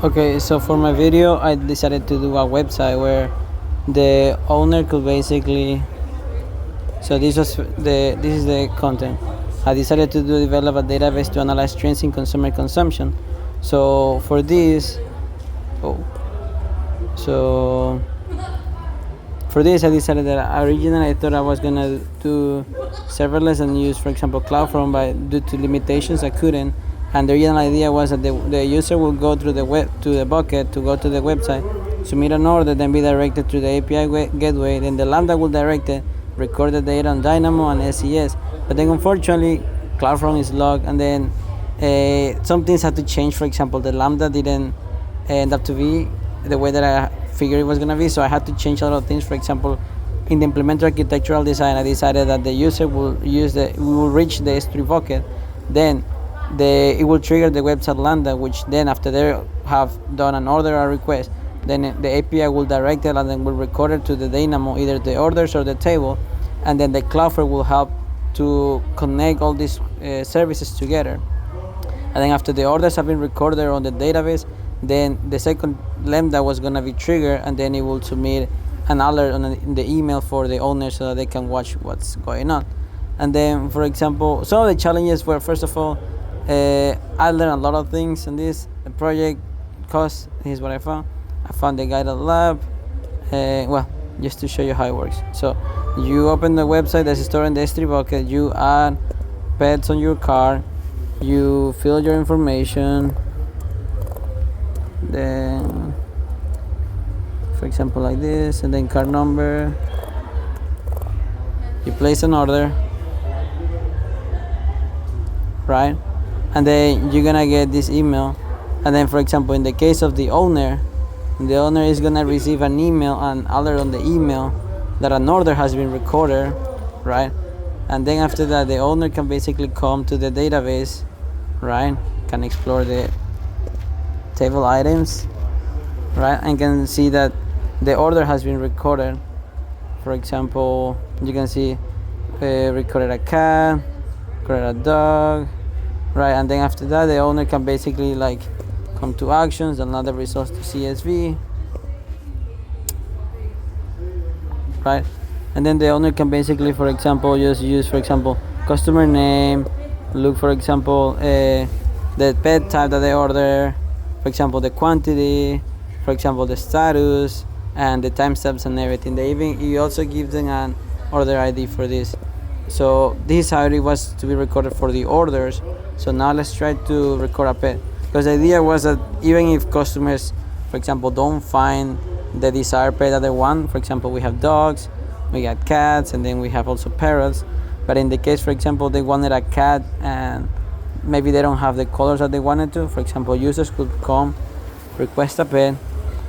Okay, so for my video, I decided to do a website where the owner could basically. So this is the content. I decided to develop a database to analyze trends in consumer consumption. So for this, oh, so for this I decided that originally I thought I was gonna do serverless and use, for example, CloudFront, but due to limitations I couldn't. And the original idea was that the user will go through the web to the bucket to go to the website, submit an order, then be directed to the API gateway. Then the Lambda will direct it, record the data on Dynamo and SES. But then unfortunately, CloudFront is locked, and then some things had to change. For example, the Lambda didn't end up to be the way that I figured it was gonna be, so I had to change a lot of things. For example, in the implemented architectural design, I decided that the user will reach the S3 bucket, then it will trigger the website Lambda, which then after they have done an order or request, then the API will direct it and then will record it to the Dynamo, either the orders or the table, and then the Cloudflare will help to connect all these services together. And then after the orders have been recorded on the database, then the second Lambda was going to be triggered, and then it will submit an alert in the email for the owner so that they can watch what's going on. And then, for example, some of the challenges were, first of all, I learned a lot of things in this project. Cost, here's what I found. I found the guided lab. Well, just to show you how it works. So you open the website that's stored in the S3 bucket, you add pets on your car, you fill your information, then for example like this, and then card number, you place an order, right? And then you're gonna get this email. And then, for example, in the case of the owner is gonna receive an email, an alert on the email that an order has been recorded, right? And then after that, the owner can basically come to the database, right? Can explore the table items, right? And can see that the order has been recorded. For example, you can see recorded a cat, recorded a dog, right? And then after that, the owner can basically like come to actions, another results to CSV, right? And then the owner can basically, for example, just use, for example, customer name, look, for example, the pet type that they order, for example, the quantity, for example, the status, and the timestamps and everything. You also give them an order ID for this. So this already was to be recorded for the orders. So now let's try to record a pet. Because the idea was that even if customers, for example, don't find the desired pet that they want, for example, we have dogs, we got cats, and then we have also parrots. But in the case, for example, they wanted a cat and maybe they don't have the colors that they wanted to, for example, users could come, request a pet,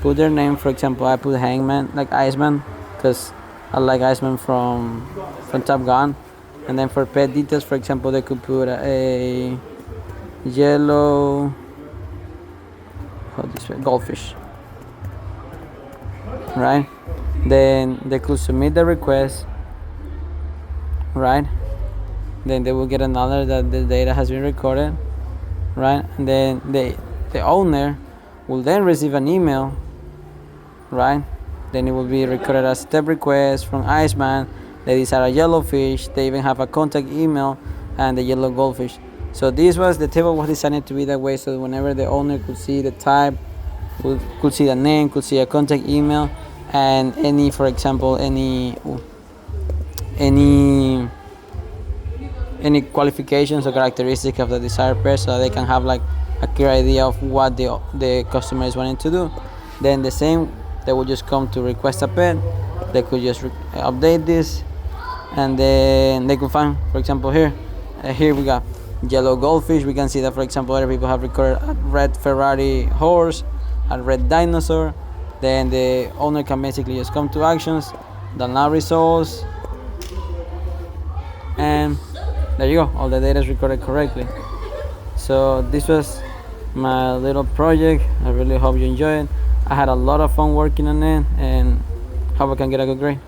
put their name. For example, I put Hangman, like Iceman, because I like Iceman from Top Gun. And then for pet details, for example, they could put a yellow goldfish, right? Then they could submit the request, right? Then they will get another that the data has been recorded, right? And then the owner will then receive an email, right? Then it will be recorded as step request from Iceman. They decide a yellow fish. They even have a contact email and the yellow goldfish. So the table was designed to be that way, so whenever the owner could see the type, could see the name, could see a contact email, and any, for example, any qualifications or characteristics of the desired pet, so they can have like a clear idea of what the customer is wanting to do. Then the same, they will just come to request a pet. They could just update this, and then they could find, for example, here we got yellow goldfish. We can see that, for example, other people have recorded a red Ferrari horse, a red dinosaur. Then the owner can basically just come to actions, the now results, and there you go, all the data is recorded correctly. So this was my little project. I really hope you enjoy it. I had a lot of fun working on it, and hope I can get a good grade.